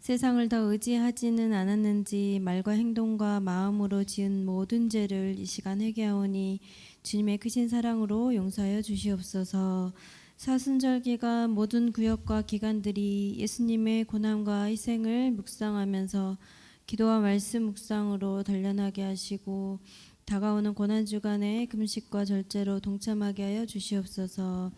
세상을 더 의지하지는 않았는지 말과 행동과 마음으로 지은 모든 죄를 이 시간 회개하오니 주님의 크신 사랑으로 용서하여 주시옵소서. 사순절기가 모든 구역과 기관들이 예수님의 고난과 희생을 묵상하면서 기도와 말씀 묵상으로 단련하게 하시고 다가오는 고난주간에 금식과 절제로 동참하게 하여 주시옵소서.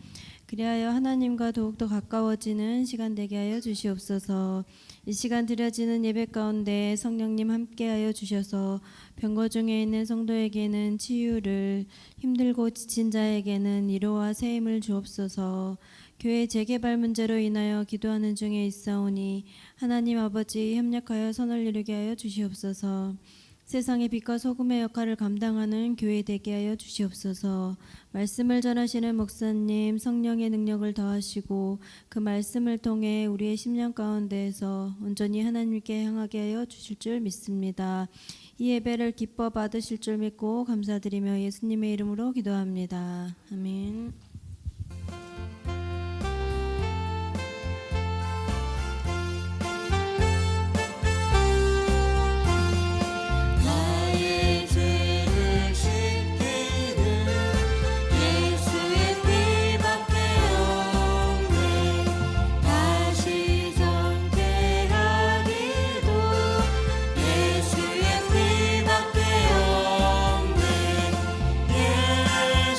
그리하여 하나님과 더욱더 가까워지는 시간 되게 하여 주시옵소서. 이 시간 드려지는 예배 가운데 성령님 함께하여 주셔서 병거 중에 있는 성도에게는 치유를, 힘들고 지친 자에게는 위로와 새 힘을 주옵소서. 교회 재개발 문제로 인하여 기도하는 중에 있사오니 하나님 아버지 협력하여 선을 이루게 하여 주시옵소서. 세상의 빛과 소금의 역할을 감당하는 교회 되게 하여 주시옵소서. 말씀을 전하시는 목사님 성령의 능력을 더하시고 그 말씀을 통해 우리의 심령 가운데에서 온전히 하나님께 향하게 하여 주실 줄 믿습니다. 이 예배를 기뻐 받으실 줄 믿고 감사드리며 예수님의 이름으로 기도합니다. 아멘.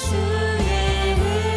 예수의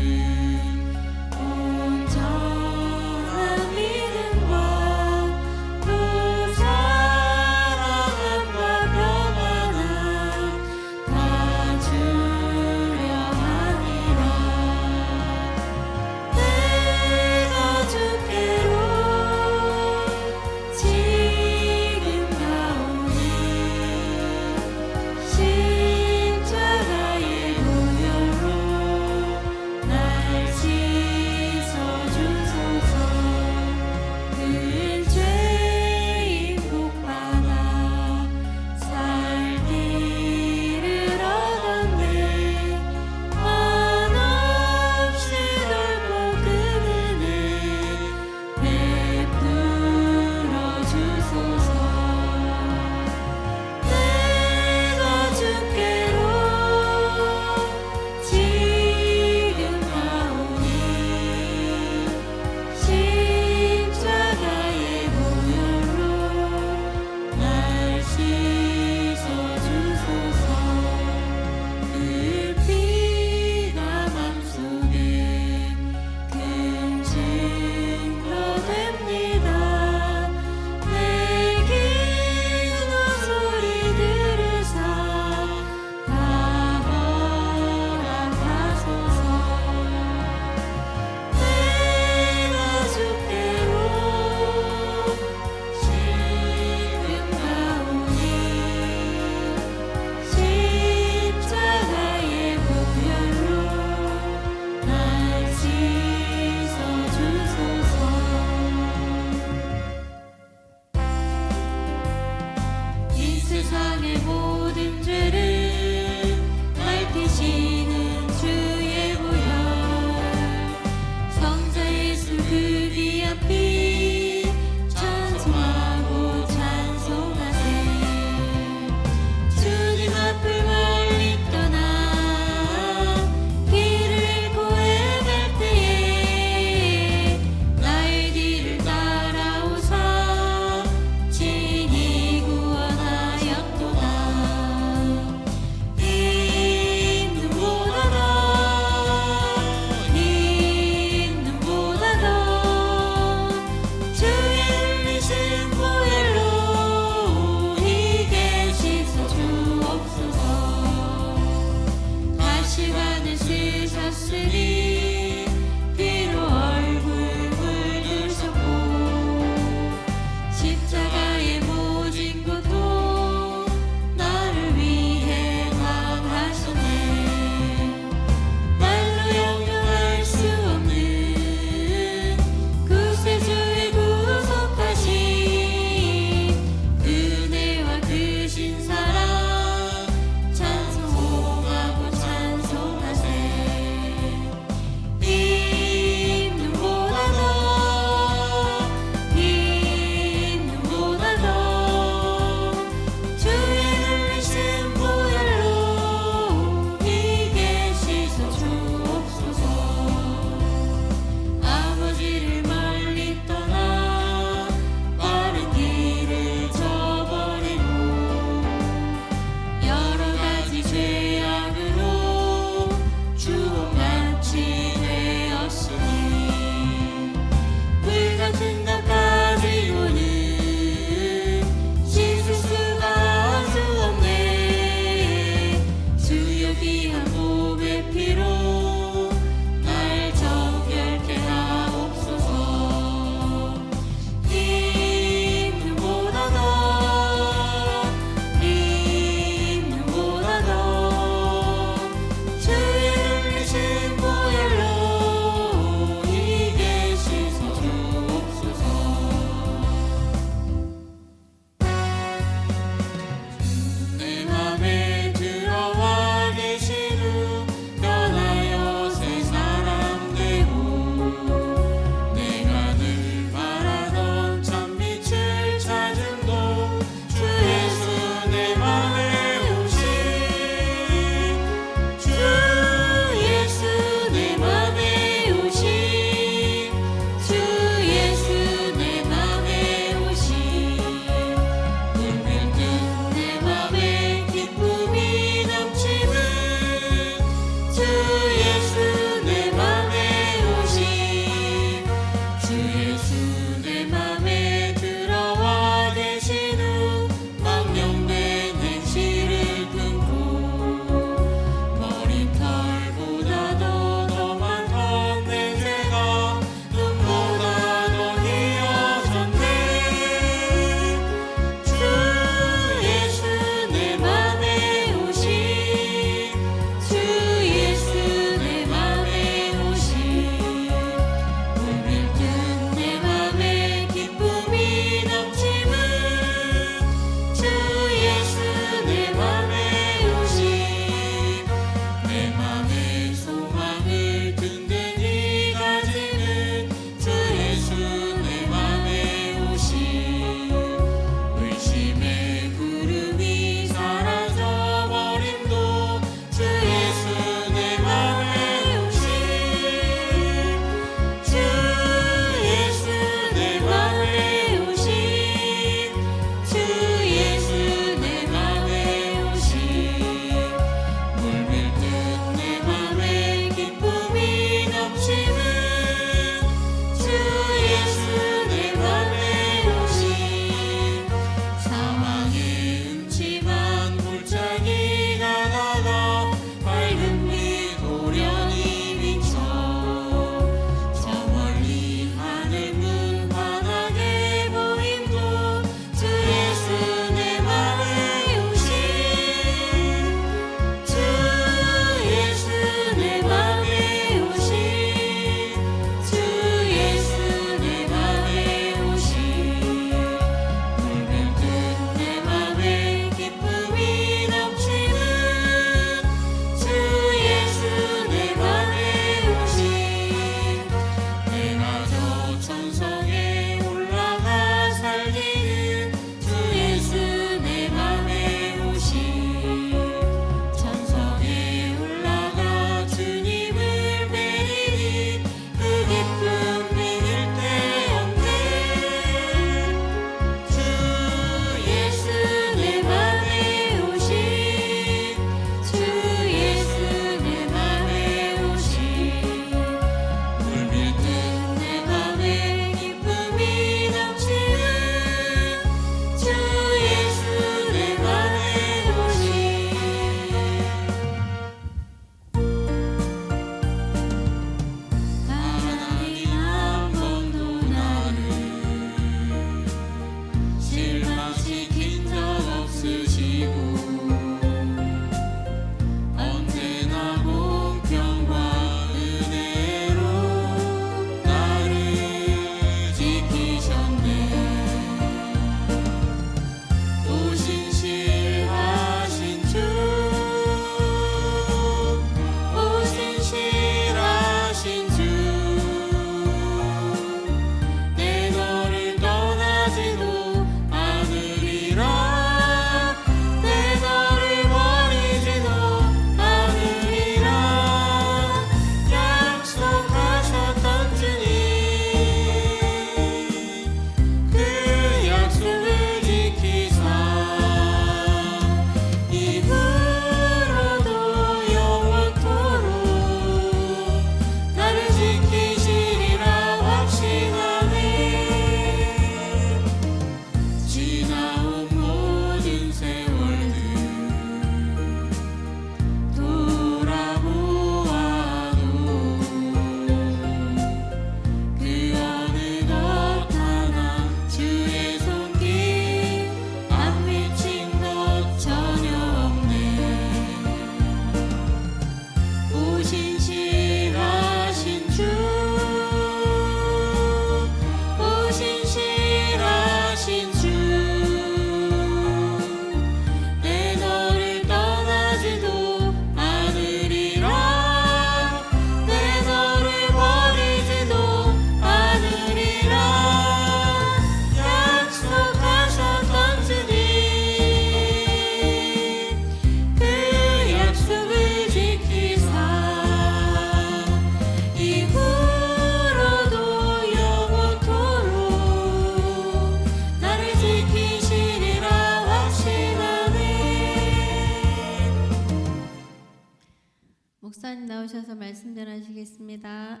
기도하겠습니다.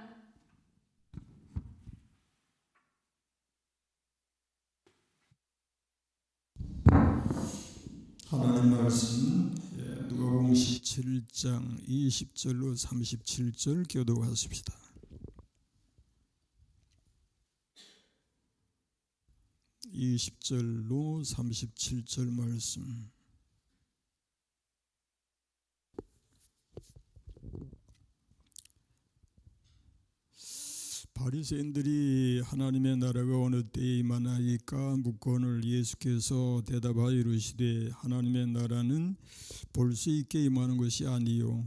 하나님 말씀 누가복음 17장 20절로 37절 교도하십시다. (20절로 37절) 말씀. 바리새인들이 하나님의 나라가 어느 때에 임하나이까 묻거늘 예수께서 대답하여 이르시되 하나님의 나라는 볼 수 있게 임하는 것이 아니요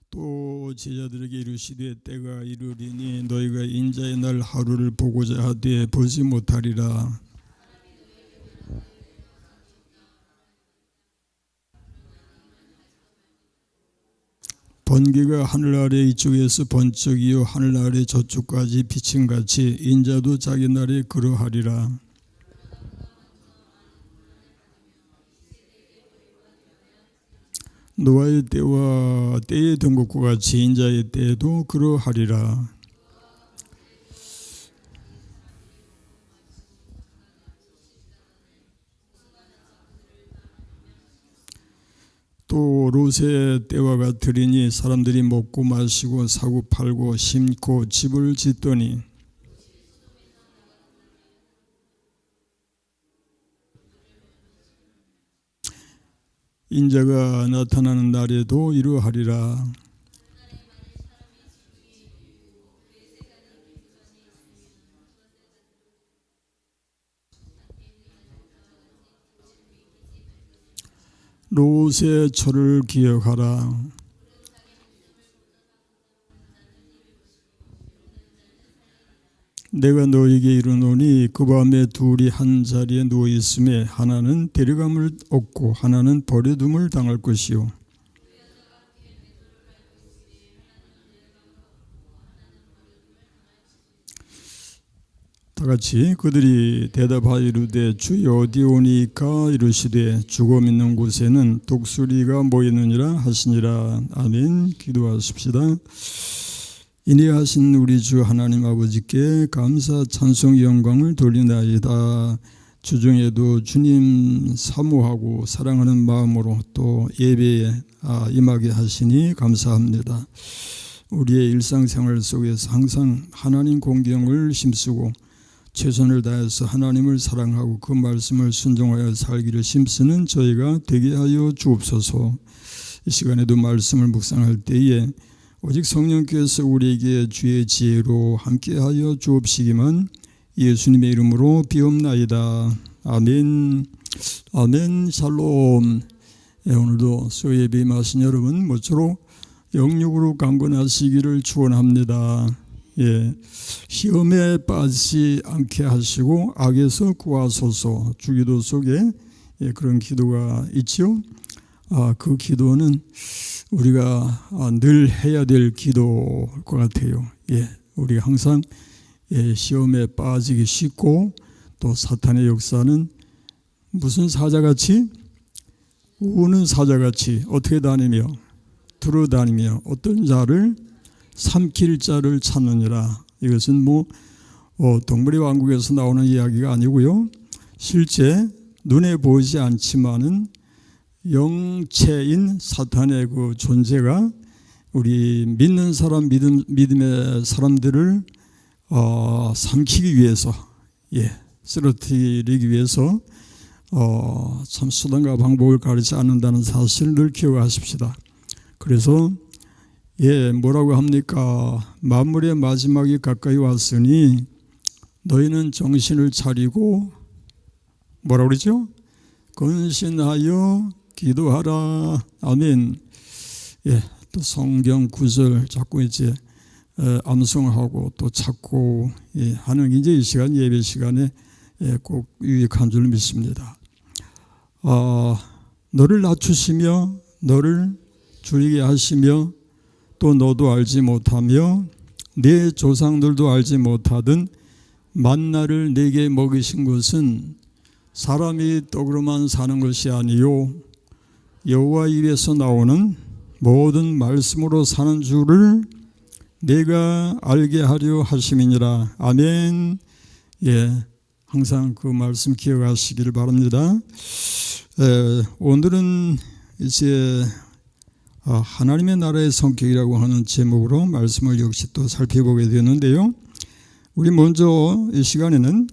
또 제자들에게 이르시되 때가 이르리니 너희가 인자의 날 하루를 보고자 하되 보지 못하리라. 번개가 하늘 아래 이쪽에서 번쩍이요 하늘 아래 저쪽까지 비침같이 인자도 자기 날에 그러하리라. 노아의 때와 때에 된 것과 같이 인자의 때에도 그러하리라. 또 롯의 때와 같으리니 사람들이 먹고 마시고 사고 팔고 심고 집을 짓더니 인자가 나타나는 날에도 이러하리라. 롯의 철을 기억하라. 내가 너에게 이르노니 그 밤에 둘이 한 자리에 누워 있음에 하나는 데려감을 얻고 하나는 버려둠을 당할 것이요 다같이 그들이 대답하여 이르되 주여 어디 오니까 이르시되 죽음 있는 곳에는 독수리가 모이느니라 하시니라. 아멘. 기도하십시다. 인내하신 우리 주 하나님 아버지께 감사 찬송 영광을 돌리나이다. 주중에도 주님 사모하고 사랑하는 마음으로 또 예배에 임하게 하시니 감사합니다. 우리의 일상생활 속에서 항상 하나님 공경을 힘쓰고 최선을 다해서 하나님을 사랑하고 그 말씀을 순종하여 살기를 힘쓰는 저희가 되게 하여 주옵소서. 이 시간에도 말씀을 묵상할 때에 오직 성령께서 우리에게 주의 지혜로 함께하여 주옵시기만 예수님의 이름으로 비옵나이다. 아멘. 아멘. 샬롬. 오늘도 수요예배 임하신 여러분 모쪼록 영육으로 강건하시기를 축원합니다. 시험에 빠지지 않게 하시고 악에서 구하소서. 주기도 속에 그런 기도가 있죠. 그 기도는 우리가 늘 해야 될 기도일 것 같아요. 우리가 항상 시험에 빠지기 쉽고 또 사탄의 역사는 무슨 사자같이 우는 사자같이 어떻게 다니며 두루다니며 어떤 자를 삼킬 자를 찾느니라. 이것은 동물의 왕국에서 나오는 이야기가 아니고요. 실제 눈에 보이지 않지만은 영체인 사탄의 그 존재가 우리 믿는 사람 믿음의 사람들을 삼키기 위해서 쓰러뜨리기 위해서 참 수단과 방법을 가리지 않는다는 사실을 늘 기억하십시다. 그래서 뭐라고 합니까? 만물의 마지막이 가까이 왔으니 너희는 정신을 차리고 뭐라고 그러죠? 근신하여 기도하라. 아멘. 또 성경 구절 자꾸 이제 암송하고 또 찾고 하는 이제 이 시간 예배 시간에 꼭 유익한 줄 믿습니다. 너를 낮추시며 너를 줄이게 하시며 또 너도 알지 못하며 내 조상들도 알지 못하던 만나를 내게 먹이신 것은 사람이 떡으로만 사는 것이 아니요 여호와 입에서 나오는 모든 말씀으로 사는 줄을 내가 알게 하려 하심이니라. 아멘. 예, 항상 그 말씀 기억하시기를 바랍니다. 오늘은 이제 하나님의 나라의 성격이라고 하는 제목으로 말씀을 역시 또 살펴보게 되는데요. 우리 먼저 이 시간에는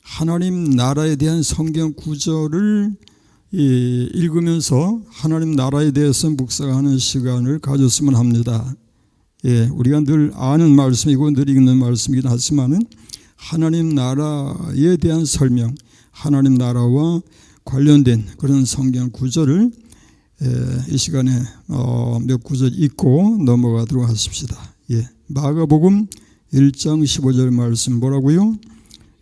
하나님 나라에 대한 성경 구절을 읽으면서 하나님 나라에 대해서 묵상하는 시간을 가졌으면 합니다. 예, 우리가 늘 아는 말씀이고 늘 읽는 말씀이긴 하지만은 하나님 나라에 대한 설명, 하나님 나라와 관련된 그런 성경 구절을 이 시간에 몇 구절 읽고 넘어가도록 하십시다. 예, 마가복음 1장 15절 말씀 뭐라고요?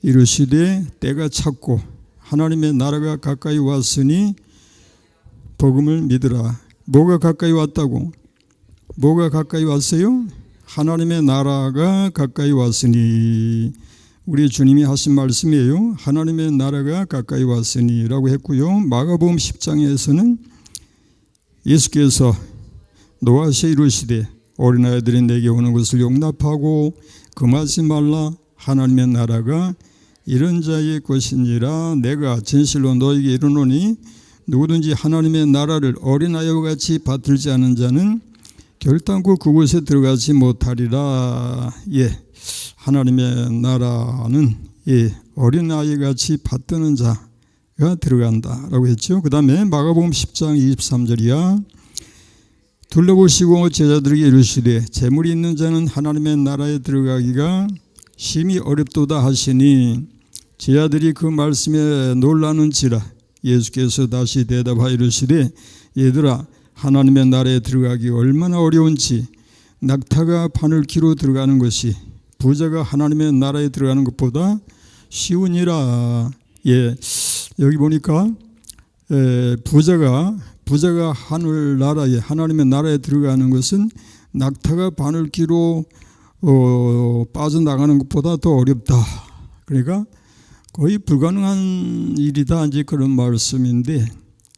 이르시되 때가 찼고 하나님의 나라가 가까이 왔으니 복음을 믿으라. 뭐가 가까이 왔다고? 뭐가 가까이 왔어요? 하나님의 나라가 가까이 왔으니. 우리 주님이 하신 말씀이에요. 하나님의 나라가 가까이 왔으니 라고 했고요. 마가복음 10장에서는 예수께서 노아시에 이르시되 어린아이들이 내게 오는 것을 용납하고 금하지 말라. 하나님의 나라가 이런 자의 것이니라. 내가 진실로 너에게 이르노니 누구든지 하나님의 나라를 어린아이와 같이 받들지 않은 자는 결단코 그곳에 들어가지 못하리라. 예, 하나님의 나라는 어린아이 같이 받드는 자가 들어간다라고 했죠. 그 다음에 마가복음 10장 23절이야. 둘러보시고 제자들에게 이르시되 재물이 있는 자는 하나님의 나라에 들어가기가 심히 어렵도다 하시니 제자들이 그 말씀에 놀라는지라. 예수께서 다시 대답하여 이르시되 얘들아, 하나님의 나라에 들어가기 얼마나 어려운지 낙타가 바늘기로 들어가는 것이 부자가 하나님의 나라에 들어가는 것보다 쉬우니라. 예, 여기 보니까 부자가 하늘나라에 하나님의 나라에 들어가는 것은 낙타가 바늘기로 빠져나가는 것보다 더 어렵다. 그러니까 거의 불가능한 일이다, 이제 그런 말씀인데,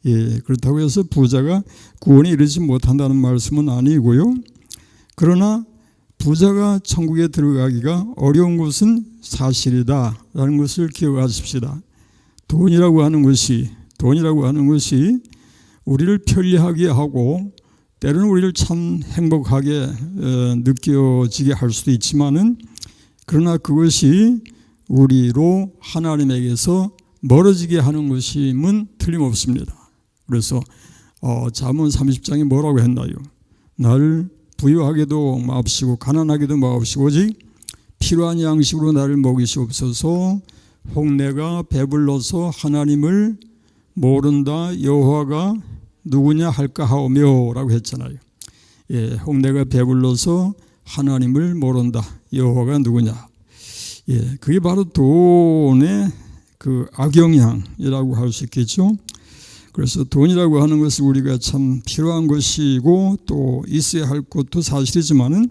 예, 그렇다고 해서 부자가 구원에 이르지 못한다는 말씀은 아니고요. 그러나 부자가 천국에 들어가기가 어려운 것은 사실이다라는 것을 기억하십시다. 돈이라고 하는 것이 우리를 편리하게 하고 때로는 우리를 참 행복하게 느껴지게 할 수도 있지만은, 그러나 그것이 우리로 하나님에게서 멀어지게 하는 것임은 틀림없습니다. 그래서 잠언 30장에 뭐라고 했나요? 나를 부유하게도 마옵시고 가난하게도 마옵시고 오직 필요한 양식으로 나를 먹이시옵소서. 홍내가 배불러서 하나님을 모른다. 여호와가 누구냐 할까 하오며 라고 했잖아요. 예, 홍내가 배불러서 하나님을 모른다. 여호와가 누구냐. 예, 그게 바로 돈의 그 악영향이라고 할 수 있겠죠. 그래서 돈이라고 하는 것은 우리가 참 필요한 것이고 또 있어야 할 것도 사실이지만은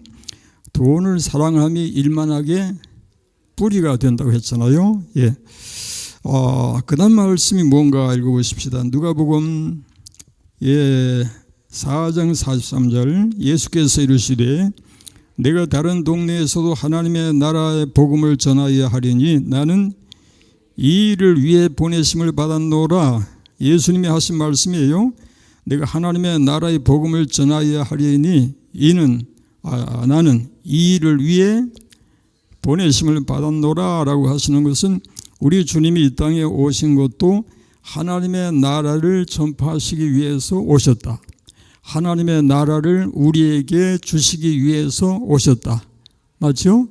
돈을 사랑함이 일만하게 뿌리가 된다고 했잖아요. 예. 그 다음 말씀이 뭔가 읽어보십시다. 누가복음 4장 43절. 예수께서 이르시되 내가 다른 동네에서도 하나님의 나라의 복음을 전하여야 하리니 나는 이 일을 위해 보내심을 받았노라. 예수님이 하신 말씀이에요. 내가 하나님의 나라의 복음을 전하여야 하리니 나는 이 일을 위해 보내심을 받았노라 라고 하시는 것은 우리 주님이 이 땅에 오신 것도 하나님의 나라를 전파하시기 위해서 오셨다. 하나님의 나라를 우리에게 주시기 위해서 오셨다. 맞죠?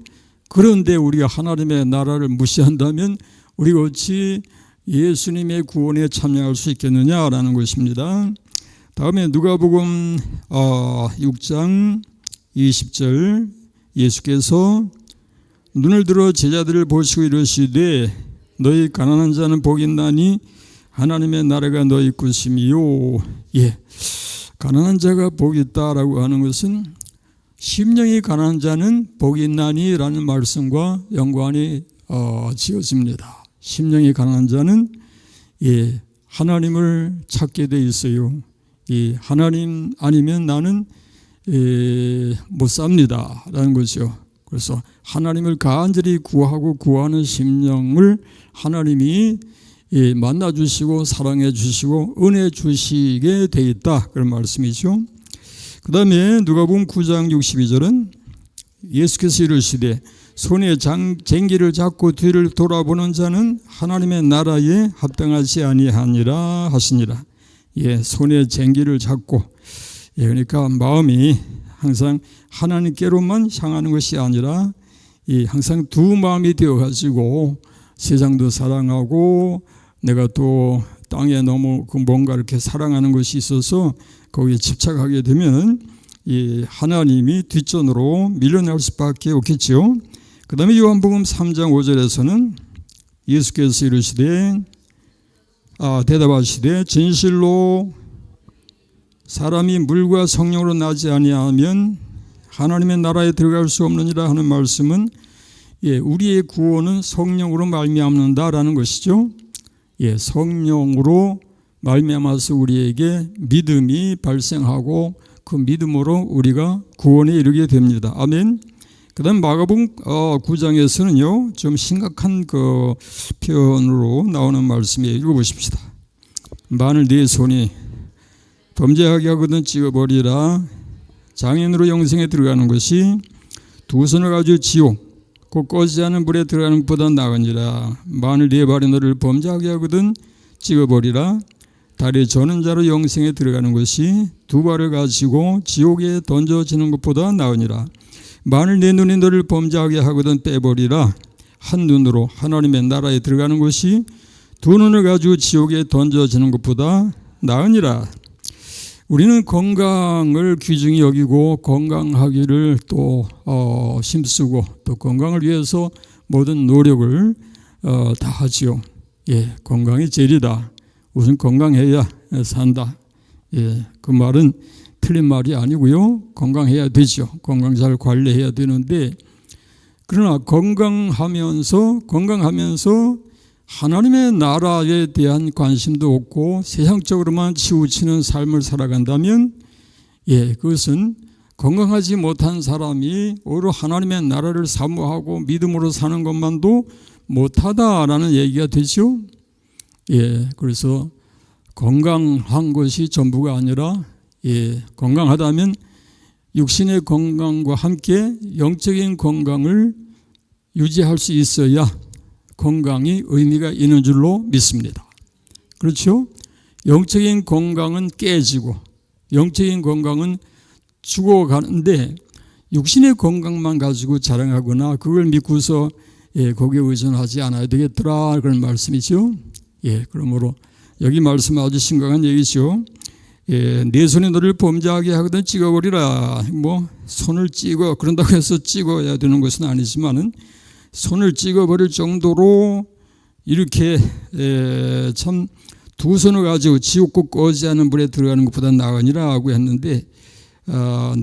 그런데 우리가 하나님의 나라를 무시한다면 우리가 어찌 예수님의 구원에 참여할 수 있겠느냐라는 것입니다. 다음에 누가복음 6장 20절. 예수께서 눈을 들어 제자들을 보시고 이르시되 너희 가난한 자는 복이 있나니 하나님의 나라가 너희 것이미요. 예, 가난한 자가 복이 있다라고 하는 것은 심령이 가난한 자는 복이 있나니 라는 말씀과 연관이 지어집니다. 심령이 가난한 자는 하나님을 찾게 돼 있어요. 이 하나님 아니면 나는 못 삽니다 라는 거죠. 그래서 하나님을 간절히 구하고 구하는 심령을 하나님이 만나 주시고 사랑해 주시고 은혜 주시게 돼 있다, 그런 말씀이죠. 그 다음에 누가복음 9장 62절은 예수께서 이르시되 손에 쟁기를 잡고 뒤를 돌아보는 자는 하나님의 나라에 합당하지 아니하니라 하시니라. 손에 쟁기를 잡고, 그러니까 마음이 항상 하나님께로만 향하는 것이 아니라 항상 두 마음이 되어가지고 세상도 사랑하고 내가 또 땅에 너무 뭔가 이렇게 사랑하는 것이 있어서 거기에 집착하게 되면 하나님이 뒷전으로 밀려날 수밖에 없겠죠. 그 다음에 요한복음 3장 5절에서는 예수께서 이르시되 대답하시되 진실로 사람이 물과 성령으로 나지 아니하면 하나님의 나라에 들어갈 수 없느니라 하는 말씀은 우리의 구원은 성령으로 말미암는다라는 것이죠. 성령으로 말미암아서 우리에게 믿음이 발생하고 그 믿음으로 우리가 구원에 이르게 됩니다. 아멘. 그 다음 마가복음 9장에서는요 좀 심각한 그 표현으로 나오는 말씀이에요. 읽어보십시다. 만일 네 손이 범죄하게 하거든 찍어버리라. 장애인으로 영생에 들어가는 것이 두 손을 가지고 지옥 곧 꺼지지 않은 불에 들어가는 것보다 나으니라. 만일 네 발이 너를 범죄하게 하거든 찍어버리라. 다리 저는 자로 영생에 들어가는 것이 두 발을 가지고 지옥에 던져지는 것보다 나으니라. 만일 내 눈이 너를 범죄하게 하거든 빼버리라. 한 눈으로 하나님의 나라에 들어가는 것이 두 눈을 가지고 지옥에 던져지는 것보다 나으니라. 우리는 건강을 귀중히 여기고 건강하기를 또 힘쓰고 또 건강을 위해서 모든 노력을 다 하지요. 건강이 제일이다. 우선 건강해야 산다. 그 말은 틀린 말이 아니고요. 건강해야 되죠. 건강 잘 관리해야 되는데, 그러나 건강하면서 하나님의 나라에 대한 관심도 없고 세상적으로만 치우치는 삶을 살아간다면 그것은 건강하지 못한 사람이 오히려 하나님의 나라를 사모하고 믿음으로 사는 것만도 못하다라는 얘기가 되죠. 그래서 건강한 것이 전부가 아니라 건강하다면 육신의 건강과 함께 영적인 건강을 유지할 수 있어야 건강이 의미가 있는 줄로 믿습니다. 그렇죠? 영적인 건강은 깨지고 영적인 건강은 죽어가는데 육신의 건강만 가지고 자랑하거나 그걸 믿고서 거기에 의존하지 않아야 되겠더라, 그런 말씀이죠. 그러므로 여기 말씀 아주 심각한 얘기죠. 내 손이 너를 범죄하게 하거든 찍어버리라. 손을 찍어 그런다고 해서 찍어야 되는 것은 아니지만은 손을 찍어버릴 정도로 이렇게 참 두 손을 가지고 지옥고 꺼지지 않은 불에 들어가는 것보다 나으니라 하고 했는데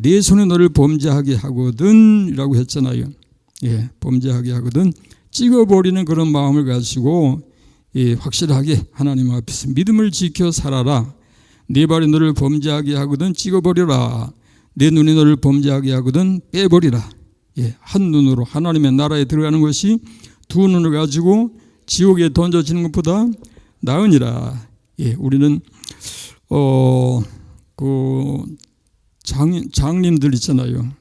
내 손이 너를 범죄하게 하거든 이라고 했잖아요. 범죄하게 하거든 찍어버리는 그런 마음을 가지고 확실하게 하나님 앞에서 믿음을 지켜 살아라. 네 발이 너를 범죄하게 하거든 찍어버려라. 내 눈이 너를 범죄하게 하거든 빼버리라. 한 눈으로 하나님의 나라에 들어가는 것이 두 눈을 가지고 지옥에 던져지는 것보다 나으니라. 우리는 그 장님들 있잖아요.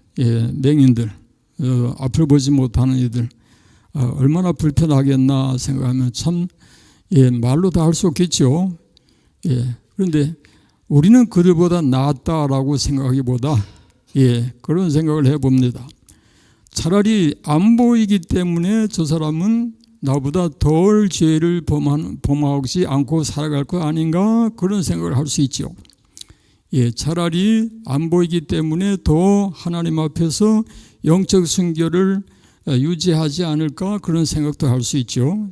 맹인들, 앞을 보지 못하는 이들 얼마나 불편하겠나 생각하면 참 말로 다 할 수 없겠죠. 그런데 우리는 그들보다 낫다라고 생각하기보다 그런 생각을 해봅니다. 차라리 안 보이기 때문에 저 사람은 나보다 덜 죄를 범하지 않고 살아갈 거 아닌가, 그런 생각을 할 수 있죠. 차라리 안 보이기 때문에 더 하나님 앞에서 영적 순결을 유지하지 않을까, 그런 생각도 할 수 있죠.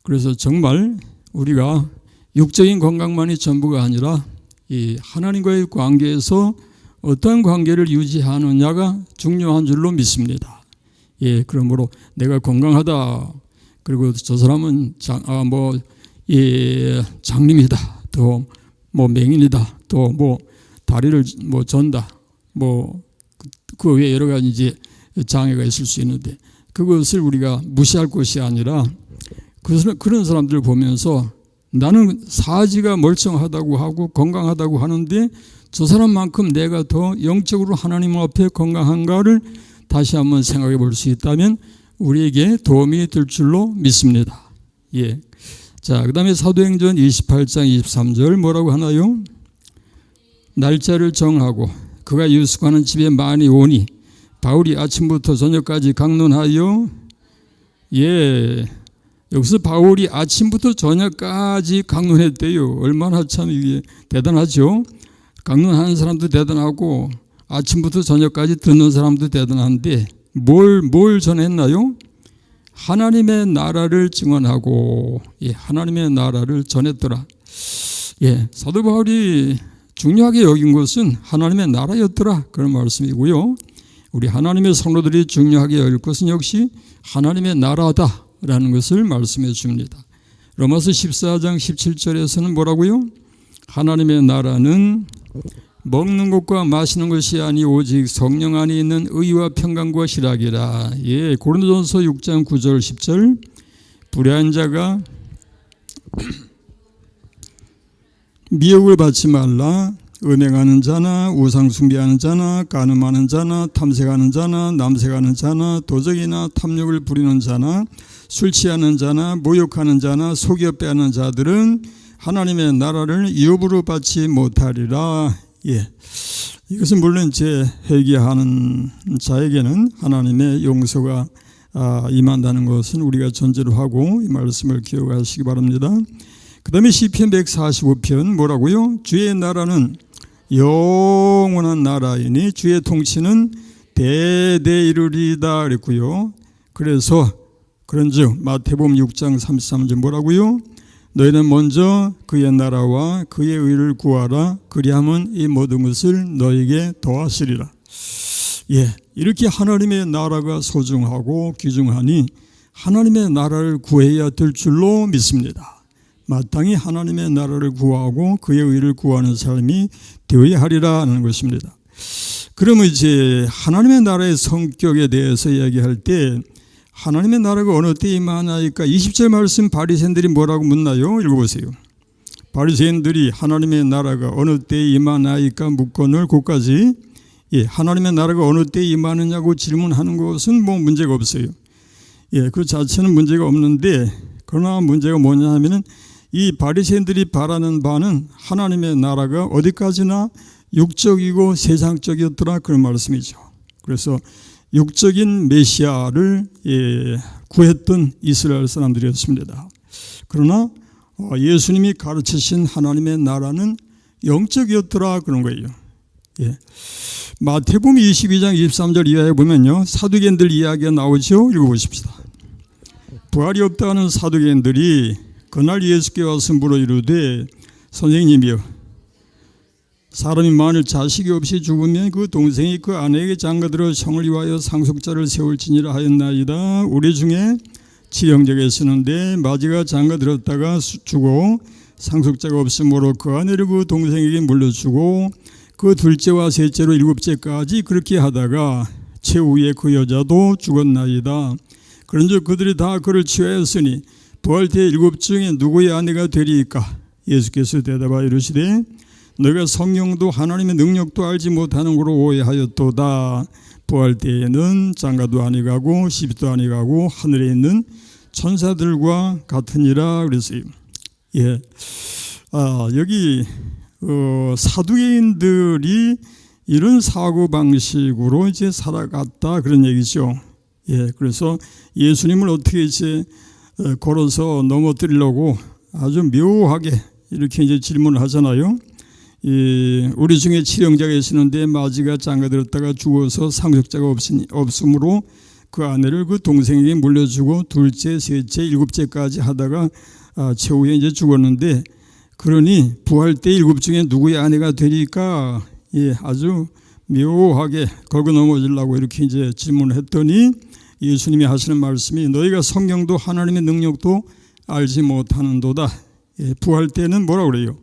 그래서 정말 우리가 육적인 건강만이 전부가 아니라 이 하나님과의 관계에서 어떤 관계를 유지하느냐가 중요한 줄로 믿습니다. 그러므로 내가 건강하다, 그리고 저 사람은 장님이다, 또 뭐 맹인이다, 또 뭐 다리를 뭐 전다, 뭐 그 외에 여러 가지 이제 장애가 있을 수 있는데 그것을 우리가 무시할 것이 아니라 그런 사람들을 보면서 나는 사지가 멀쩡하다고 하고 건강하다고 하는데 저 사람만큼 내가 더 영적으로 하나님 앞에 건강한가를 다시 한번 생각해 볼 수 있다면 우리에게 도움이 될 줄로 믿습니다. 예. 자, 그 다음에 사도행전 28장 23절 뭐라고 하나요? 날짜를 정하고 그가 유숙하는 집에 많이 오니 바울이 아침부터 저녁까지 강론하여, 예, 여기서 바울이 아침부터 저녁까지 강론했대요. 얼마나 참 이게 대단하죠. 강론하는 사람도 대단하고 아침부터 저녁까지 듣는 사람도 대단한데 뭘 전했나요? 하나님의 나라를 증언하고, 예, 하나님의 나라를 전했더라. 예, 사도 바울이 중요하게 여긴 것은 하나님의 나라였더라, 그런 말씀이고요. 우리 하나님의 성도들이 중요하게 여길 것은 역시 하나님의 나라다라는 것을 말씀해 줍니다. 로마서 14장 17절에서는 뭐라고요? 하나님의 나라는 먹는 것과 마시는 것이 아니 오직 성령 안에 있는 의와 평강과 희락이라. 예, 고린도전서 6장 9절 10절. 불의한 자가 미혹을 받지 말라. 음행하는 자나 우상 숭배하는 자나 간음하는 자나 탐색하는 자나 남색하는 자나 도적이나 탐욕을 부리는 자나 술 취하는 자나 모욕하는 자나 속여 빼앗는 자들은 하나님의 나라를 유업으로 받지 못하리라. 예, 이것은 물론 이제 회개하는 자에게는 하나님의 용서가 임한다는 것은 우리가 전제로 하고 이 말씀을 기억하시기 바랍니다. 그 다음에 시편 145편 뭐라고요? 주의 나라는 영원한 나라이니 주의 통치는 대대 이르리다 그랬고요. 그래서 그런즉 마태복음 6장 33절 뭐라고요? 너희는 먼저 그의 나라와 그의 의를 구하라. 그리하면 이 모든 것을 너에게 더하시리라. 예, 이렇게 하나님의 나라가 소중하고 귀중하니 하나님의 나라를 구해야 될 줄로 믿습니다. 마땅히 하나님의 나라를 구하고 그의 의를 구하는 사람이 되어야 하리라 하는 것입니다. 그러면 이제 하나님의 나라의 성격에 대해서 이야기할 때 하나님의 나라가 어느 때 임하나이까 20절 말씀 바리새인들이 뭐라고 묻나요? 읽어보세요. 바리새인들이 하나님의 나라가 어느 때 임하나이까 묻거늘 곧까지, 예, 하나님의 나라가 어느 때 임하느냐고 질문하는 것은 뭐 문제가 없어요. 예, 그 자체는 문제가 없는데 그러나 문제가 뭐냐 하면은 이 바리새인들이 바라는 바는 하나님의 나라가 어디까지나 육적이고 세상적이었더라, 그런 말씀이죠. 그래서 육적인 메시아를 구했던 이스라엘 사람들이었습니다. 그러나 예수님이 가르치신 하나님의 나라는 영적이었더라, 그런 거예요. 예. 마태복음 22장 23절 이하에 보면요, 사두개인들 이야기가 나오죠. 읽어보십시다. 부활이 없다는 사두개인들이 그날 예수께 와서 물어 이르되 선생님이여, 사람이 만일 자식이 없이 죽으면 그 동생이 그 아내에게 장가들어 성을 이루하여 상속자를 세울지니라 하였나이다. 우리 중에 칠형제가 있었는데 마지가 장가들었다가 죽어 상속자가 없으므로 그 아내를 그 동생에게 물려주고 그 둘째와 셋째로 일곱째까지 그렇게 하다가 최후에 그 여자도 죽었나이다. 그런즉 그들이 다 그를 취하였으니 부활 때 일곱 중에 누구의 아내가 되리이까? 예수께서 대답하여 이르시되 너희가 성령도 하나님의 능력도 알지 못하는 거로 오해하였도다. 부활 때에는 장가도 아니가고 시비도 아니가고 하늘에 있는 천사들과 같으니라 그랬어요. 예, 여기 사두개인들이 이런 사고 방식으로 이제 살아갔다, 그런 얘기죠. 예, 그래서 예수님을 어떻게 이제 걸어서 넘어뜨리려고 아주 묘하게 이렇게 이제 질문을 하잖아요. 우리 중에 칠형제가 계시는데 마지가 장가들었다가 죽어서 상속자가 없으므로 그 아내를 그 동생에게 물려주고 둘째, 셋째, 일곱째까지 하다가 최후에 이제 죽었는데, 그러니 부활 때 일곱 중에 누구의 아내가 되니까, 예, 아주 묘하게 걸고 넘어지려고 이렇게 이제 질문을 했더니 예수님이 하시는 말씀이 너희가 성령도 하나님의 능력도 알지 못하는도다. 예, 부활 때는 뭐라 그래요?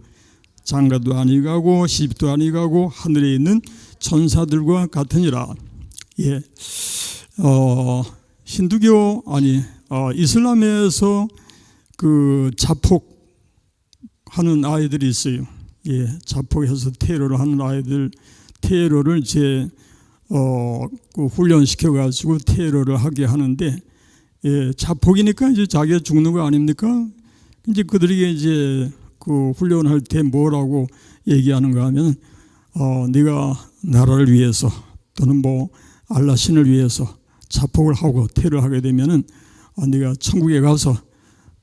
장가도 아니가고 시집도 아니가고 하늘에 있는 천사들과 같으니라. 예, 힌두교 이슬람에서 그 자폭하는 아이들이 있어요. 예, 자폭해서 테러를 하는 아이들, 테러를 그 훈련시켜 가지고 테러를 하게 하는데, 예, 자폭이니까 이제 자기가 죽는 거 아닙니까? 이제 그들에게 이제 그 훈련할 때 뭐라고 얘기하는가 하면, 네가 나라를 위해서 또는 뭐 알라 신을 위해서 자폭을 하고 테러를 하게 되면은 네가 천국에 가서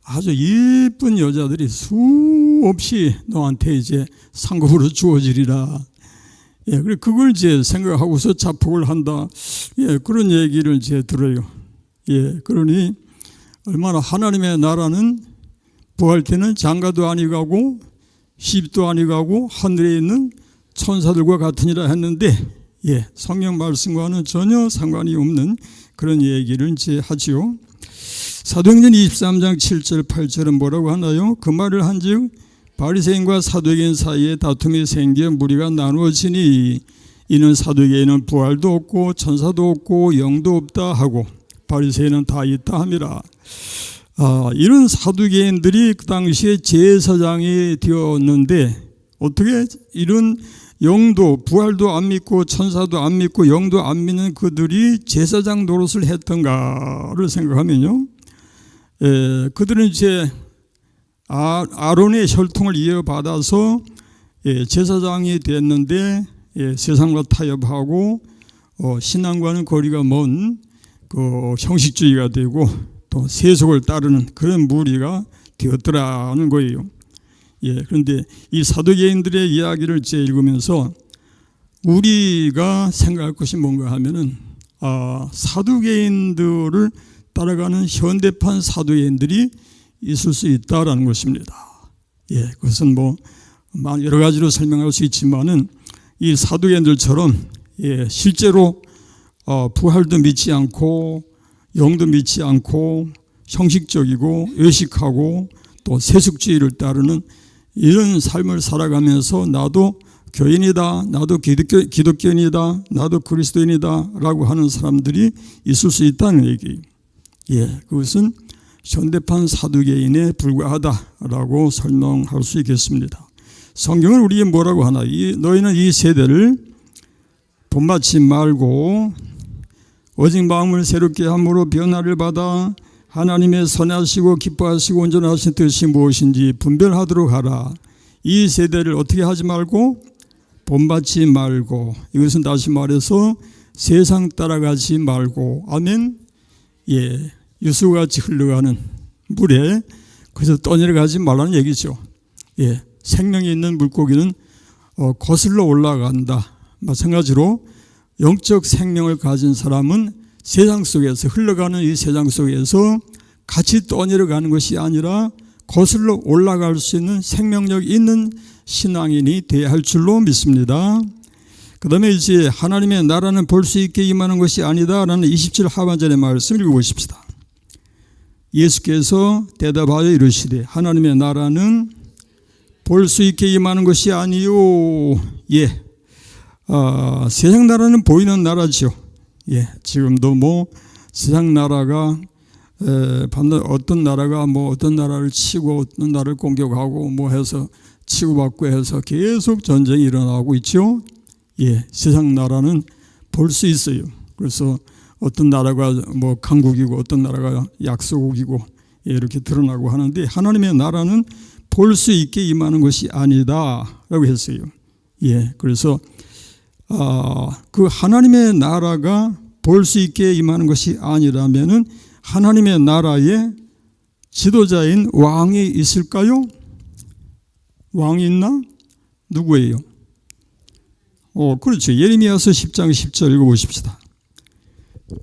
아주 예쁜 여자들이 수없이 너한테 이제 상급으로 주어지리라. 예, 그래 그걸 이제 생각하고서 자폭을 한다. 예, 그런 얘기를 이제 들어요. 예, 그러니 얼마나 하나님의 나라는 부활 때는 장가도 아니가고 시집도 아니가고 하늘에 있는 천사들과 같으니라 했는데, 예, 성경 말씀과는 전혀 상관이 없는 그런 얘기를 이제 하지요. 사도행전 23장 7절 8절은 뭐라고 하나요? 그 말을 한즉 바리새인과 사두개인 사이에 다툼이 생겨 무리가 나누어지니 이는 사두개인은 부활도 없고 천사도 없고 영도 없다 하고 바리새인은 다 있다 함이라. 이런 사두개인들이 그 당시에 제사장이 되었는데, 어떻게 이런 영도 부활도 안 믿고 천사도 안 믿고 영도 안 믿는 그들이 제사장 노릇을 했던가를 생각하면요, 그들은 이제 아론의 혈통을 이어받아서 제사장이 됐는데, 세상과 타협하고 신앙과는 거리가 먼 그 형식주의가 되고 또 세속을 따르는 그런 무리가 되었더라는 거예요. 예, 그런데 이 사두개인들의 이야기를 이제 읽으면서 우리가 생각할 것이 뭔가 하면은, 사두개인들을 따라가는 현대판 사두개인들이 있을 수 있다라는 것입니다. 예, 그것은 뭐 여러 가지로 설명할 수 있지만은 이 사두개인들처럼, 예, 실제로 부활도 믿지 않고 영도 믿지 않고 형식적이고 외식하고 또 세속주의를 따르는 이런 삶을 살아가면서 나도 교인이다, 나도 기독교인이다, 나도 그리스도인이다 라고 하는 사람들이 있을 수 있다는 얘기예요. 예, 그것은 현대판 사두개인에 불과하다라고 설명할 수 있겠습니다. 성경은 우리에게 뭐라고 하나? 너희는 이 세대를 본받지 말고 오직 마음을 새롭게 함으로 변화를 받아 하나님의 선하시고 기뻐하시고 온전하신 뜻이 무엇인지 분별하도록 하라. 이 세대를 어떻게 하지 말고? 본받지 말고. 이것은 다시 말해서 세상 따라가지 말고, 아멘. 예, 유수같이 흘러가는 물에 그래서 떠내려가지 말라는 얘기죠. 예, 생명이 있는 물고기는 거슬러 올라간다. 마찬가지로 영적 생명을 가진 사람은 세상 속에서 흘러가는 이 세상 속에서 같이 떠내려가는 것이 아니라 거슬러 올라갈 수 있는 생명력 있는 신앙인이 되어야 할 줄로 믿습니다. 그 다음에 이제 하나님의 나라는 볼 수 있게 임하는 것이 아니다 라는 27 하반절의 말씀을 읽어보십시다. 예수께서 대답하여 이르시되 하나님의 나라는 볼 수 있게 임하는 것이 아니요. 예, 세상 나라는 보이는 나라죠. 예, 지금도 뭐 세상 나라가 어떤 나라가 뭐 어떤 나라를 치고 어떤 나라를 공격하고 뭐 해서 치고받고 해서 계속 전쟁이 일어나고 있죠. 예, 세상 나라는 볼 수 있어요. 그래서 어떤 나라가 뭐 강국이고 어떤 나라가 약소국이고, 예, 이렇게 드러나고 하는데 하나님의 나라는 볼 수 있게 임하는 것이 아니다라고 했어요. 예, 그래서 그 하나님의 나라가 볼 수 있게 임하는 것이 아니라면은 하나님의 나라에 지도자인 왕이 있을까요? 왕이 있나? 누구예요? 그렇죠. 예레미야서 10장 10절 읽어보십시다.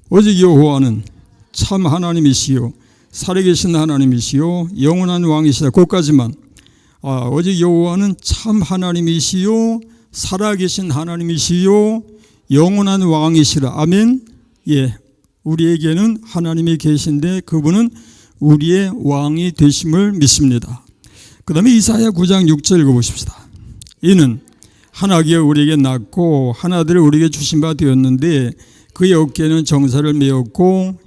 오직 여호와는 참 하나님이시요 살아계신 하나님이시요 영원한 왕이시다. 거기까지만. 오직 여호와는 참 하나님이시요 살아계신 하나님이시요 영원한 왕이시라. 아멘. 예, 우리에게는 하나님이 계신데 그분은 우리의 왕이 되심을 믿습니다. 그 다음에 이사야 9장 6절 읽어보십시다. 이는 한 아기가 우리에게 낳고 한 아들을 우리에게 주신 바 되었는데 그의 어깨에는 정사를 메었고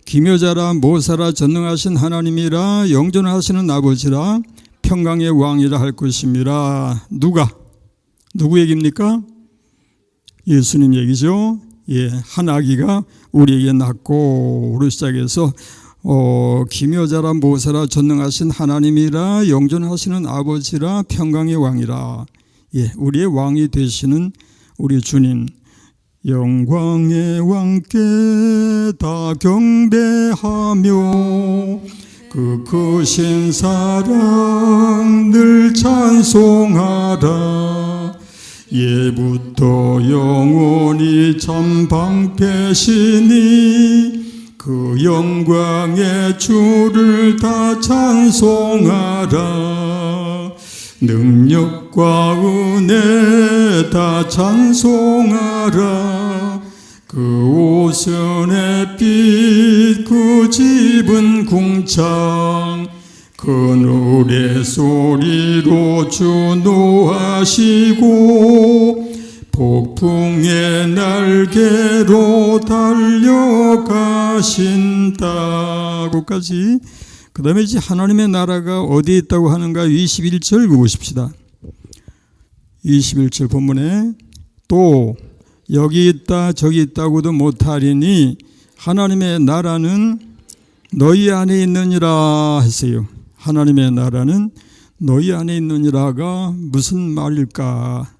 기묘자라 모사라 전능하신 하나님이라 영존하시는 아버지라 평강의 왕이라 할 것입니다. 누구 얘기입니까? 예수님 얘기죠. 예, 한 아기가 우리에게 낳고로 시작해서 기묘자라 모사라 전능하신 하나님이라 영존하시는 아버지라 평강의 왕이라. 예, 우리의 왕이 되시는 우리 주님, 영광의 왕께 다 경배하며 그 크신 사랑 늘 찬송하라. 예부터 영원히 참 방패시니 그 영광의 주를 다 찬송하라. 능력과 은혜 다 찬송하라. 그 옷은 햇빛 그 집은 궁창 그 노래소리로 주노하시고 폭풍의 날개로 달려가신다고까지. 그 다음에 이제 하나님의 나라가 어디에 있다고 하는가 21절 읽어보십시다. 21절 본문에 또 여기 있다 저기 있다고도 못하리니 하나님의 나라는 너희 안에 있느니라 했어요. 하나님의 나라는 너희 안에 있느니라가 무슨 말일까?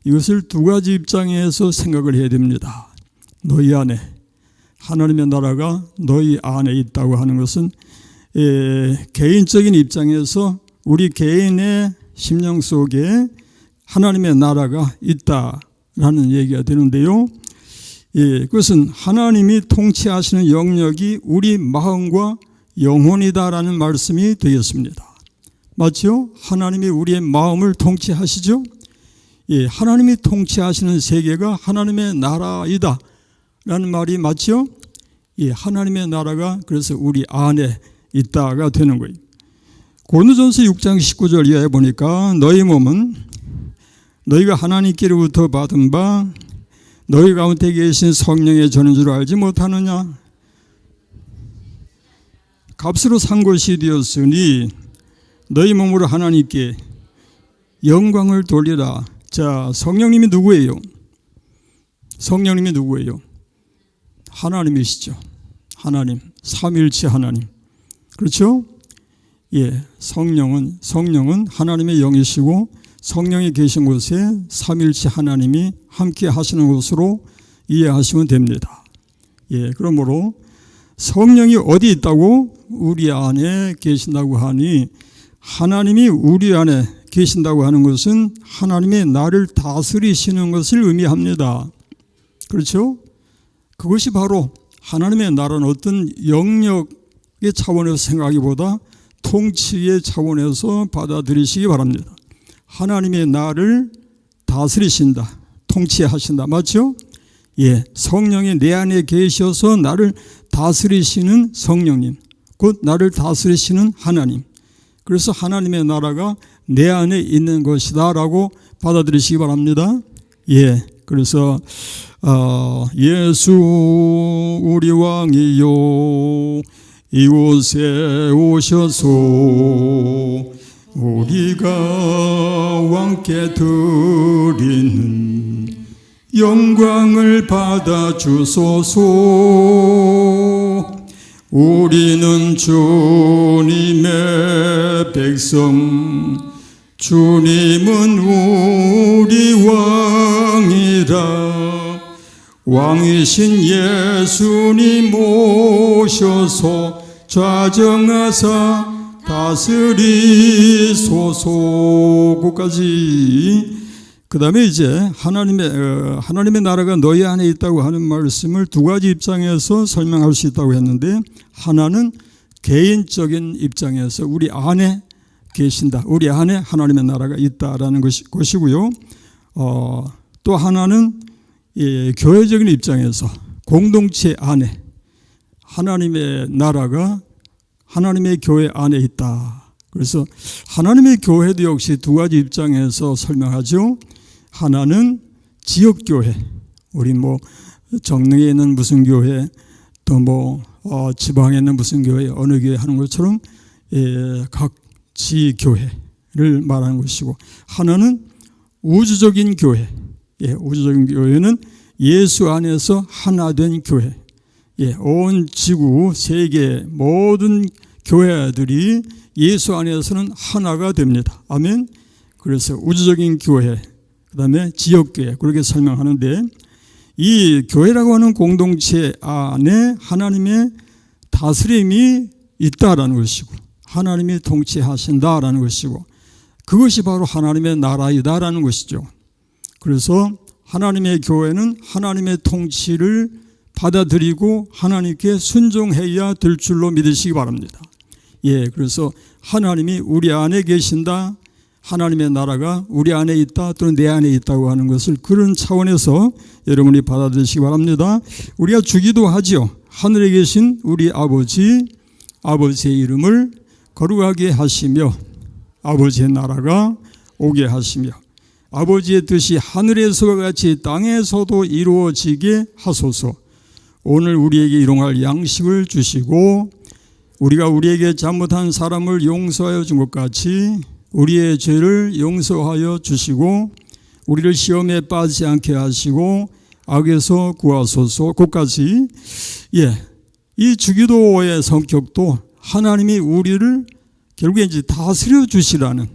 이것을 두 가지 입장에서 생각을 해야 됩니다. 너희 안에, 하나님의 나라가 너희 안에 있다고 하는 것은 개인적인 입장에서 우리 개인의 심령 속에 하나님의 나라가 있다라는 얘기가 되는데요. 그것은 하나님이 통치하시는 영역이 우리 마음과 영혼이다라는 말씀이 되겠습니다. 맞죠? 하나님이 우리의 마음을 통치하시죠? 하나님이 통치하시는 세계가 하나님의 나라이다 라는 말이 맞죠? 하나님의 나라가 그래서 우리 안에 있다가 되는 거예요. 고린도전서 6장 19절 이하에 보니까 너희 몸은 너희가 하나님께로부터 받은 바 너희 가운데 계신 성령의 전인 줄 알지 못하느냐? 값으로 산 것이 되었으니 너희 몸으로 하나님께 영광을 돌리라. 자, 성령님이 누구예요? 성령님이 누구예요? 하나님이시죠. 하나님, 삼위일체 하나님. 그렇죠? 성령은 하나님의 영이시고 성령이 계신 곳에 삼위일체 하나님이 함께 하시는 것으로 이해하시면 됩니다. 그러므로 성령이 어디 있다고? 우리 안에 계신다고 하니 하나님이 우리 안에 계신다고 하는 것은 하나님의 나를 다스리시는 것을 의미합니다. 그렇죠? 그것이 바로 하나님의 나라는 어떤 영역의 차원에서 생각하기보다 통치의 차원에서 받아들이시기 바랍니다. 하나님의 나를 다스리신다, 통치하신다. 맞죠? 성령이 내 안에 계셔서 나를 다스리시는 성령님, 곧 나를 다스리시는 하나님. 그래서 하나님의 나라가 내 안에 있는 것이다 라고 받아들이시기 바랍니다. 그래서 예수 우리 왕이요 이곳에 오셔서 우리가 왕께 드리는 영광을 받아 주소서. 우리는 주님의 백성, 주님은 우리 왕이라. 왕이신 예수님 오셔서 좌정하사 다스리소서까지. 그 다음에 이제 하나님의 나라가 너희 안에 있다고 하는 말씀을 두 가지 입장에서 설명할 수 있다고 했는데, 하나는 개인적인 입장에서 우리 안에 계신다, 우리 안에 하나님의 나라가 있다라는 것이고요. 또 하나는 교회적인 입장에서 공동체 안에 하나님의 나라가 하나님의 교회 안에 있다. 그래서 하나님의 교회도 역시 두 가지 입장에서 설명하죠. 하나는 지역교회, 우리 정릉에 있는 무슨 교회, 또 지방에 있는 무슨 교회, 어느 교회 하는 것처럼 각 지교회를 말하는 것이고, 하나는 우주적인 교회, 우주적인 교회는 예수 안에서 하나 된 교회, 온 지구, 세계 모든 교회들이 예수 안에서는 하나가 됩니다. 아멘. 그래서 우주적인 교회, 그 다음에 지역교회, 그렇게 설명하는데, 이 교회라고 하는 공동체 안에 하나님의 다스림이 있다라는 것이고, 하나님이 통치하신다라는 것이고, 그것이 바로 하나님의 나라이다라는 것이죠. 그래서 하나님의 교회는 하나님의 통치를 받아들이고 하나님께 순종해야 될 줄로 믿으시기 바랍니다. 그래서 하나님이 우리 안에 계신다, 하나님의 나라가 우리 안에 있다, 또는 내 안에 있다고 하는 것을 그런 차원에서 여러분이 받아들이시기 바랍니다. 우리가 주기도 하죠. 하늘에 계신 우리 아버지, 아버지의 이름을 거룩하게 하시며 아버지의 나라가 오게 하시며 아버지의 뜻이 하늘에서와 같이 땅에서도 이루어지게 하소서. 오늘 우리에게 일용할 양식을 주시고 우리가 우리에게 잘못한 사람을 용서하여 준 것 같이 우리의 죄를 용서하여 주시고 우리를 시험에 빠지지 않게 하시고 악에서 구하소서. 끝까지. 이 주기도의 성격도 하나님이 우리를 결국에 이제 다스려 주시라는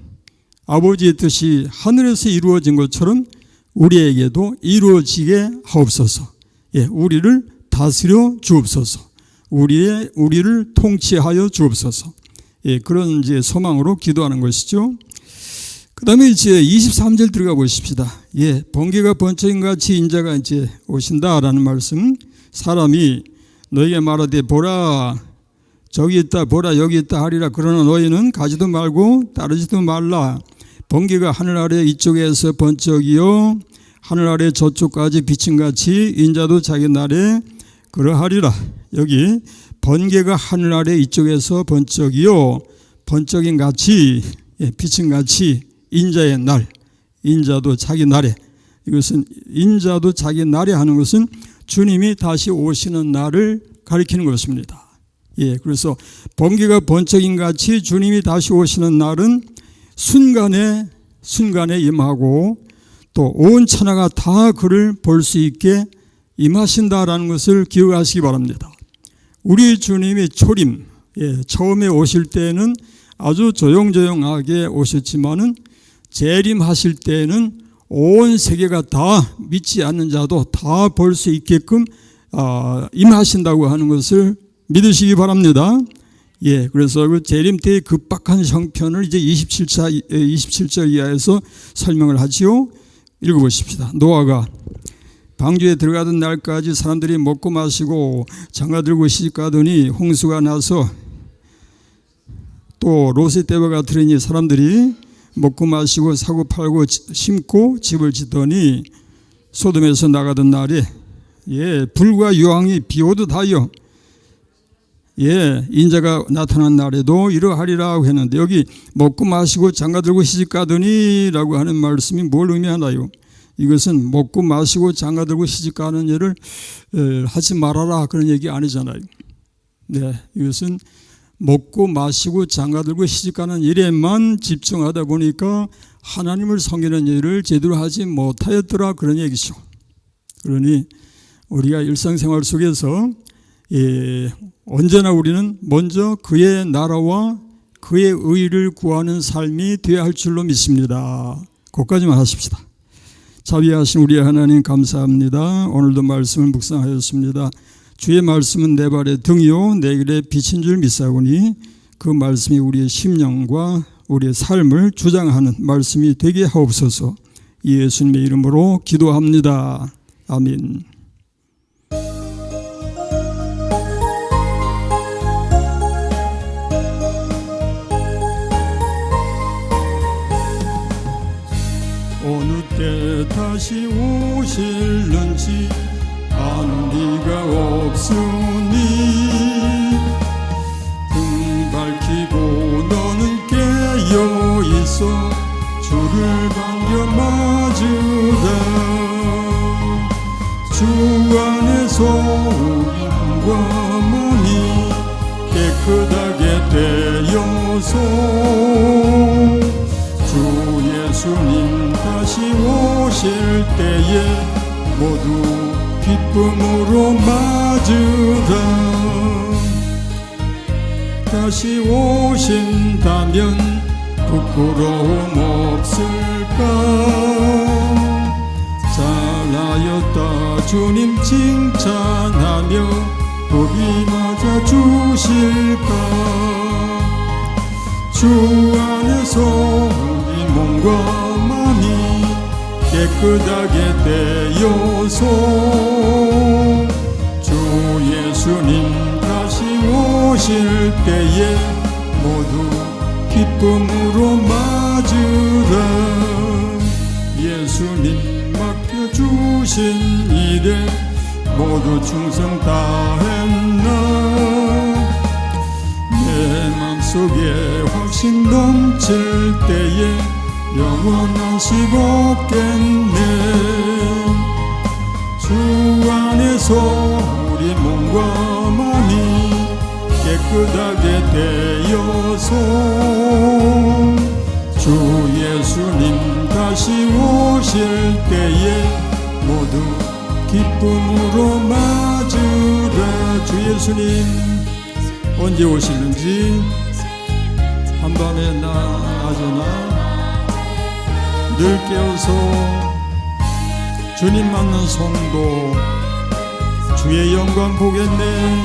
아버지의 뜻이 하늘에서 이루어진 것처럼 우리에게도 이루어지게 하옵소서. 우리를 다스려 주옵소서. 우리를 통치하여 주옵소서. 그런 이제 소망으로 기도하는 것이죠. 그 다음에 이제 23절 들어가 보십시다. 번개가 번쩍인 같이 인자가 이제 오신다라는 말씀. 사람이 너에게 말하되 보라 저기 있다, 보라 여기 있다 하리라. 그러나 너희는 가지도 말고 따르지도 말라. 번개가 하늘 아래 이쪽에서 번쩍이요 하늘 아래 저쪽까지 비침같이 인자도 자기 날에 그러하리라. 여기 번개가 하늘 아래 이쪽에서 번쩍이요 번쩍인 같이 비침같이 인자의 날, 인자도 자기 날에, 이것은 인자도 자기 날에 하는 것은 주님이 다시 오시는 날을 가리키는 것입니다. 그래서 번개가 번쩍인 같이 주님이 다시 오시는 날은 순간에 임하고 또 온 천하가 다 그를 볼 수 있게 임하신다라는 것을 기억하시기 바랍니다. 우리 주님이 초림, 처음에 오실 때는 아주 조용조용하게 오셨지만은 재림하실 때는 온 세계가 다 믿지 않는 자도 다 볼 수 있게끔 임하신다고 하는 것을 믿으시기 바랍니다. 그래서 그 재림 때의 급박한 형편을 이제 27절 이하에서 설명을 하지요. 읽어보십시다. 노아가 방주에 들어가던 날까지 사람들이 먹고 마시고 장가들고 시집가더니 홍수가 나서 또 롯의 때와 같으니 사람들이 먹고 마시고 사고 팔고 심고 집을 짓더니 소돔에서 나가던 날에 불과 유황이 비오듯 하여 인자가 나타난 날에도 이러하리라고 했는데 여기 먹고 마시고 장가들고 시집가더니 라고 하는 말씀이 뭘 의미하나요? 이것은 먹고 마시고 장가들고 시집가는 일을 하지 말아라 그런 얘기 아니잖아요. 이것은 먹고 마시고 장가들고 시집가는 일에만 집중하다 보니까 하나님을 섬기는 일을 제대로 하지 못하였더라 그런 얘기죠. 그러니 우리가 일상생활 속에서 언제나 우리는 먼저 그의 나라와 그의 의를 구하는 삶이 되어야 할 줄로 믿습니다. 거기까지만 하십시다. 자비하신 우리 하나님 감사합니다. 오늘도 말씀을 묵상하였습니다. 주의 말씀은 내 발의 등이요 내 길의 빛인 줄 믿사오니 그 말씀이 우리의 심령과 우리의 삶을 주장하는 말씀이 되게 하옵소서. 예수님의 이름으로 기도합니다. 아멘. 어느 때 다시 오실는지 아는 리가 없으니 등 밝히고 너는 깨끗하게 되어서 주 예수님 다시 오실 때에 모두 기쁨으로 맞으라. 다시 오신다면 부끄러움 없을까. 잘하였다 주님 칭찬하며 복이 맞아 주실까. 주 안에서 우리 몸과 마음이 깨끗하게 되어서 주 예수님 다시 오실 때에 모두 기쁨으로 맞으라. 예수님 맡겨주신 일에 모두 충성 다했나. 내 맘속에 확신 넘칠 때에 영원한 식 없겠네. 주 안에서 우리 몸과 마음이 깨끗하게 되어서 주 예수님 다시 오실 때에 모두 기쁨으로 맞으라. 주 예수님 언제 오시는지 한밤에 낮에나 늘 깨어서 주님 만난 성도 주의 영광 보겠네.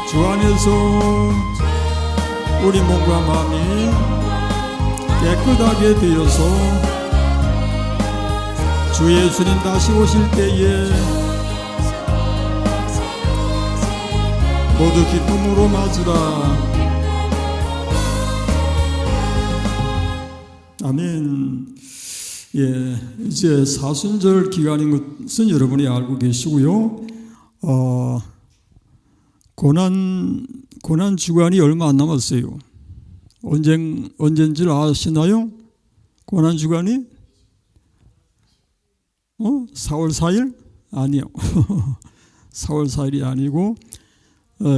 주 안에서 우리 몸과 마음이 깨끗하게 되어서 주 예수님 다시 오실 때에 모두 기쁨으로 맞으라. 아멘. 예, 이제 사순절 기간인 것은 여러분이 알고 계시고요. 고난 주간이 얼마 안 남았어요. 언젠지 아시나요? 고난 주간이 4월 4일? 아니요. 4월 4일이 아니고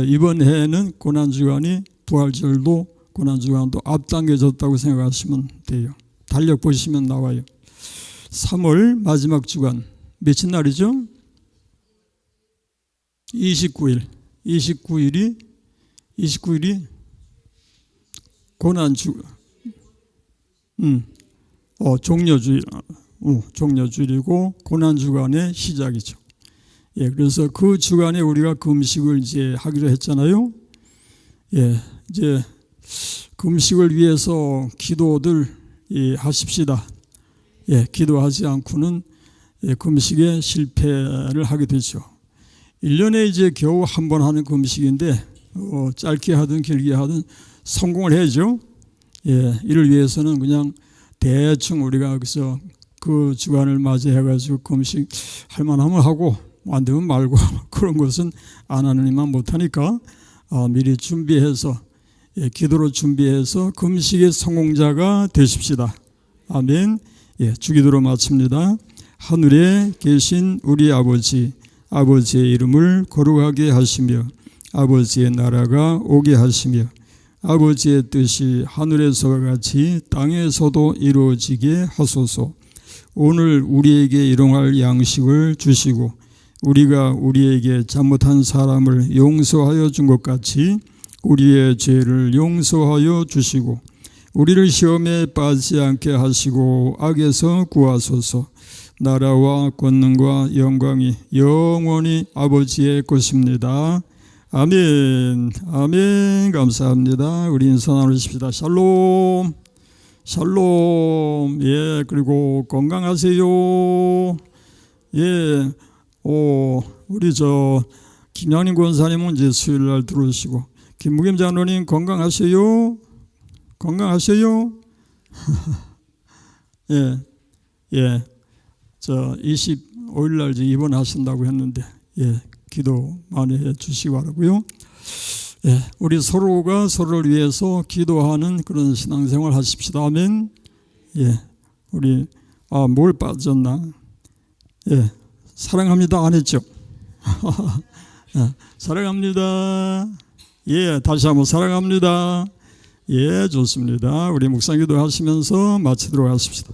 이번 해에는 고난 주간이 부활절도 고난 주간도 앞당겨졌다고 생각하시면 돼요. 달력 보시면 나와요. 3월 마지막 주간 며칠 날이죠? 29일이 고난주 종려주일이고 고난주간의 시작이죠. 예, 그래서 그 주간에 우리가 금식을 이제 하기로 했잖아요. 예, 이제 금식을 위해서 기도들 하십시다. 예, 기도하지 않고는 금식에 실패를 하게 되죠. 1년에 이제 겨우 한 번 하는 금식인데 짧게 하든 길게 하든 성공을 해야죠. 예, 이를 위해서는 그냥 대충 우리가 여기서 그 주간을 맞이해가지고 금식 할 만하면 하고 안 되면 말고 그런 것은 안 하는 이만 못하니까 미리 준비해서 기도로 준비해서 금식의 성공자가 되십시다. 아멘. 예, 주기도로 마칩니다. 하늘에 계신 우리 아버지, 아버지의 이름을 거룩하게 하시며 아버지의 나라가 오게 하시며 아버지의 뜻이 하늘에서와 같이 땅에서도 이루어지게 하소서. 오늘 우리에게 일용할 양식을 주시고 우리가 우리에게 잘못한 사람을 용서하여 준 것 같이 우리의 죄를 용서하여 주시고 우리를 시험에 빠지지 않게 하시고 악에서 구하소서. 나라와 권능과 영광이 영원히 아버지의 것입니다. 아멘. 아멘. 감사합니다. 우리 인사 나누십시다. 샬롬. 샬롬. 예, 그리고 건강하세요. 예, 우리 김양림 권사님은 이제 수요일 날 들어오시고 김무겸 장로님 건강하세요. 건강하세요. 예, 예. 25일 날 이제 입원하신다고 했는데, 예, 기도 많이 해 주시기 바라고요. 예, 우리 서로가 서로를 위해서 기도하는 그런 신앙생활 하십시다. 아멘. 예, 우리 뭘 빠졌나? 예, 사랑합니다 안 했죠? 사랑합니다. 예, 다시 한번 사랑합니다. 예, 좋습니다. 우리 묵상 기도 하시면서 마치도록 하십시다.